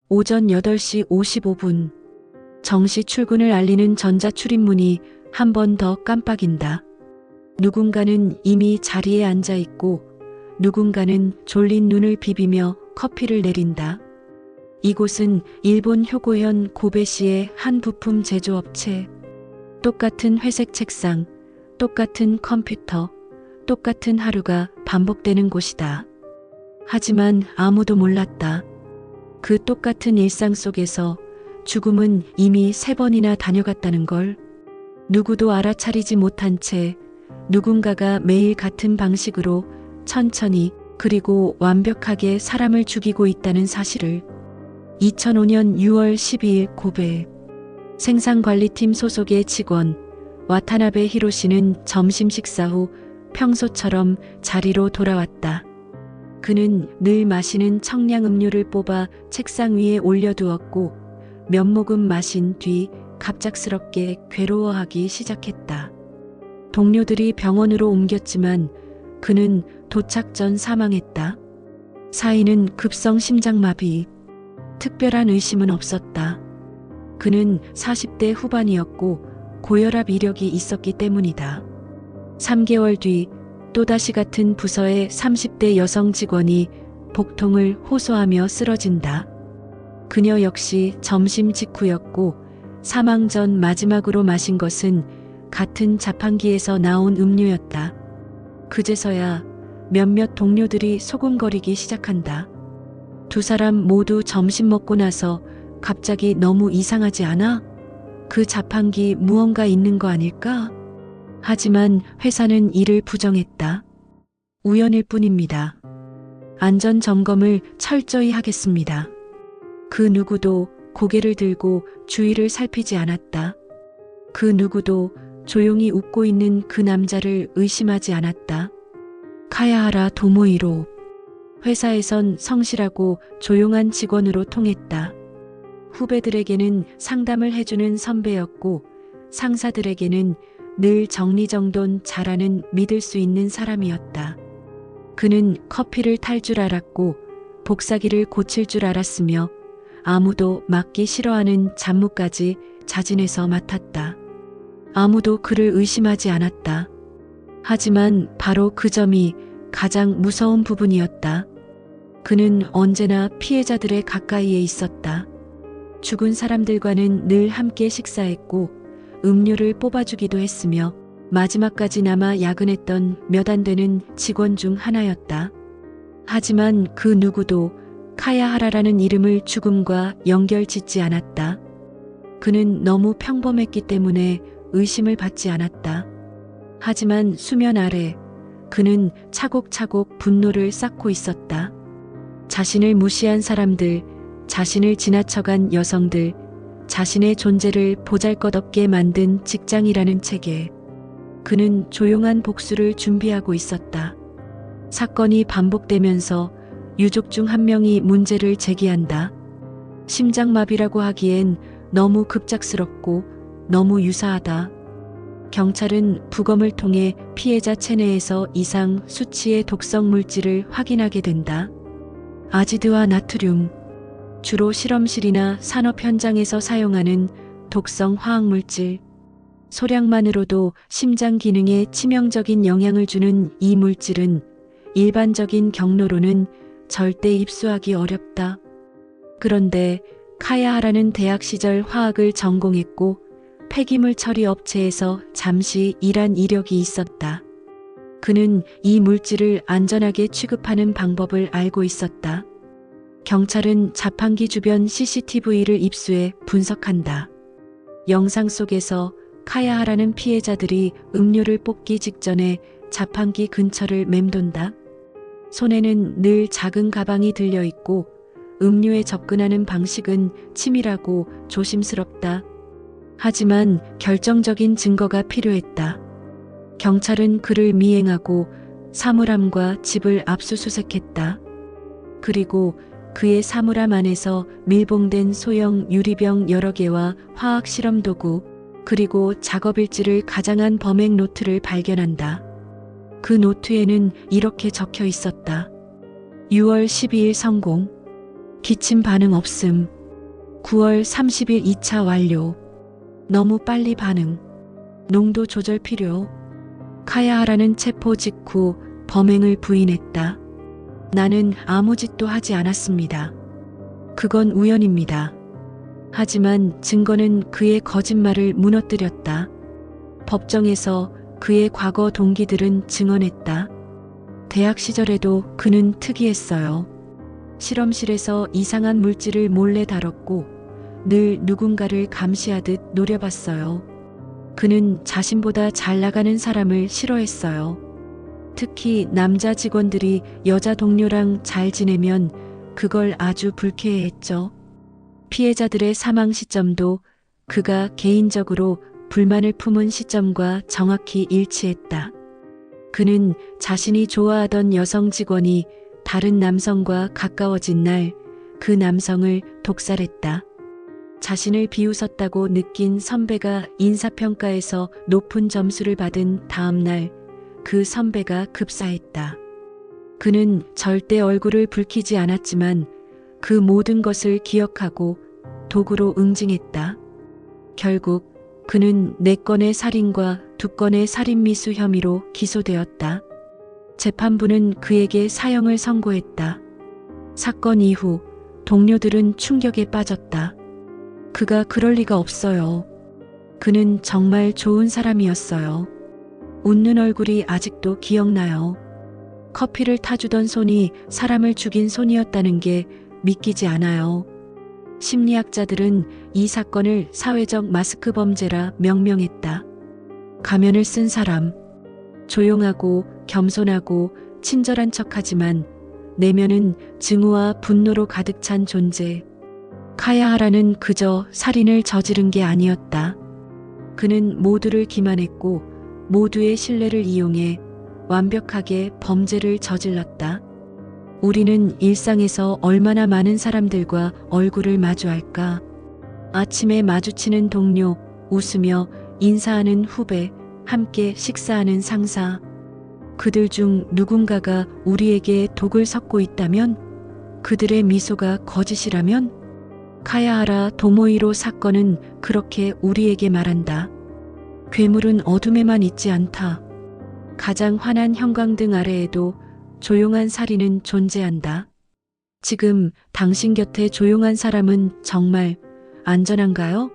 오전 8시 55분. 정시 출근을 알리는 전자출입문이 한 번 더 깜빡인다. 누군가는 이미 자리에 앉아 있고 누군가는 졸린 눈을 비비며 커피를 내린다. 이곳은 일본 효고현 고베시의 한 부품 제조업체. 똑같은 회색 책상, 똑같은 컴퓨터, 똑같은 하루가 반복되는 곳이다. 하지만 아무도 몰랐다. 그 똑같은 일상 속에서 죽음은 이미 3번이나 다녀갔다는 걸. 누구도 알아차리지 못한 채 누군가가 매일 같은 방식으로 천천히 그리고 완벽하게 사람을 죽이고 있다는 사실을. 2005년 6월 12일 고베. 생산관리팀 소속의 직원 와타나베 히로시는 점심 식사 후 평소처럼 자리로 돌아왔다. 그는 늘 마시는 청량 음료를 뽑아 책상 위에 올려두었고 몇 모금 마신 뒤 갑작스럽게 괴로워하기 시작했다. 동료들이 병원으로 옮겼지만 그는 도착 전 사망했다. 사인은 급성 심장마비. 특별한 의심은 없었다. 그는 40대 후반이었고 고혈압 이력이 있었기 때문이다. 3개월 뒤 또다시 같은 부서의 30대 여성 직원이 복통을 호소하며 쓰러진다. 그녀 역시 점심 직후였고 사망 전 마지막으로 마신 것은 같은 자판기에서 나온 음료였다. 그제서야 몇몇 동료들이 소곤거리기 시작한다. 두 사람 모두 점심 먹고 나서 갑자기 너무 이상하지 않아? 그 자판기 무언가 있는 거 아닐까? 하지만 회사는 이를 부정했다. 우연일 뿐입니다. 안전 점검을 철저히 하겠습니다. 그 누구도 고개를 들고 주위를 살피지 않았다. 그 누구도 조용히 웃고 있는 그 남자를 의심하지 않았다. 카야하라 도모이로. 회사에선 성실하고 조용한 직원으로 통했다. 후배들에게는 상담을 해주는 선배였고 상사들에게는 늘 정리정돈 잘하는 믿을 수 있는 사람이었다. 그는 커피를 탈 줄 알았고 복사기를 고칠 줄 알았으며 아무도 맡기 싫어하는 잡무까지 자진해서 맡았다. 아무도 그를 의심하지 않았다. 하지만 바로 그 점이 가장 무서운 부분이었다. 그는 언제나 피해자들의 가까이에 있었다. 죽은 사람들과는 늘 함께 식사했고 음료를 뽑아주기도 했으며 마지막까지 남아 야근했던 몇 안 되는 직원 중 하나였다. 하지만 그 누구도 카야하라라는 이름을 죽음과 연결짓지 않았다. 그는 너무 평범했기 때문에 의심을 받지 않았다. 하지만 수면 아래 그는 차곡차곡 분노를 쌓고 있었다. 자신을 무시한 사람들, 자신을 지나쳐간 여성들, 자신의 존재를 보잘것없게 만든 직장이라는 체계. 그는 조용한 복수를 준비하고 있었다. 사건이 반복되면서 유족 중 한 명이 문제를 제기한다. 심장마비라고 하기엔 너무 급작스럽고 너무 유사하다. 경찰은 부검을 통해 피해자 체내에서 이상 수치의 독성 물질을 확인하게 된다. 아지드와 나트륨. 주로 실험실이나 산업 현장에서 사용하는 독성 화학물질. 소량만으로도 심장 기능에 치명적인 영향을 주는 이 물질은 일반적인 경로로는 절대 입수하기 어렵다. 그런데 카야하라는 대학 시절 화학을 전공했고 폐기물 처리 업체에서 잠시 일한 이력이 있었다. 그는 이 물질을 안전하게 취급하는 방법을 알고 있었다. 경찰은 자판기 주변 CCTV를 입수해 분석한다. 영상 속에서 카야하라는 피해자들이 음료를 뽑기 직전에 자판기 근처를 맴돈다. 손에는 늘 작은 가방이 들려있고 음료에 접근하는 방식은 치밀하고 조심스럽다. 하지만 결정적인 증거가 필요했다. 경찰은 그를 미행하고 사물함과 집을 압수수색했다. 그리고 그의 사물함 안에서 밀봉된 소형 유리병 여러 개와 화학 실험 도구, 그리고 작업일지를 가장한 범행 노트를 발견한다. 그 노트에는 이렇게 적혀 있었다. 6월 12일 성공. 기침 반응 없음. 9월 30일 2차 완료. 너무 빨리 반응. 농도 조절 필요. 카야하라는 체포 직후 범행을 부인했다. 나는 아무 짓도 하지 않았습니다. 그건 우연입니다. 하지만 증거는 그의 거짓말을 무너뜨렸다. 법정에서 그의 과거 동기들은 증언했다. 대학 시절에도 그는 특이했어요. 실험실에서 이상한 물질을 몰래 다뤘고 늘 누군가를 감시하듯 노려봤어요. 그는 자신보다 잘 나가는 사람을 싫어했어요. 특히 남자 직원들이 여자 동료랑 잘 지내면 그걸 아주 불쾌해했죠. 피해자들의 사망 시점도 그가 개인적으로 불만을 품은 시점과 정확히 일치했다. 그는 자신이 좋아하던 여성 직원이 다른 남성과 가까워진 날 그 남성을 독살했다. 자신을 비웃었다고 느낀 선배가 인사평가에서 높은 점수를 받은 다음 날 그 선배가 급사했다. 그는 절대 얼굴을 붉히지 않았지만 그 모든 것을 기억하고 도구로 응징했다. 결국 그는 4건의 살인과 2건의 살인미수 혐의로 기소되었다. 재판부는 그에게 사형을 선고했다. 사건 이후 동료들은 충격에 빠졌다. 그가 그럴 리가 없어요. 그는 정말 좋은 사람이었어요. 웃는 얼굴이 아직도 기억나요. 커피를 타주던 손이 사람을 죽인 손이었다는 게 믿기지 않아요. 심리학자들은 이 사건을 사회적 마스크 범죄라 명명했다. 가면을 쓴 사람. 조용하고 겸손하고 친절한 척하지만 내면은 증오와 분노로 가득 찬 존재. 카야하라는 그저 살인을 저지른 게 아니었다. 그는 모두를 기만했고 모두의 신뢰를 이용해 완벽하게 범죄를 저질렀다. 우리는 일상에서 얼마나 많은 사람들과 얼굴을 마주할까? 아침에 마주치는 동료, 웃으며 인사하는 후배, 함께 식사하는 상사. 그들 중 누군가가 우리에게 독을 섞고 있다면? 그들의 미소가 거짓이라면? 카야하라 도모이로 사건은 그렇게 우리에게 말한다. 괴물은 어둠에만 있지 않다. 가장 환한 형광등 아래에도 조용한 살인은 존재한다. 지금 당신 곁에 조용한 사람은 정말 안전한가요?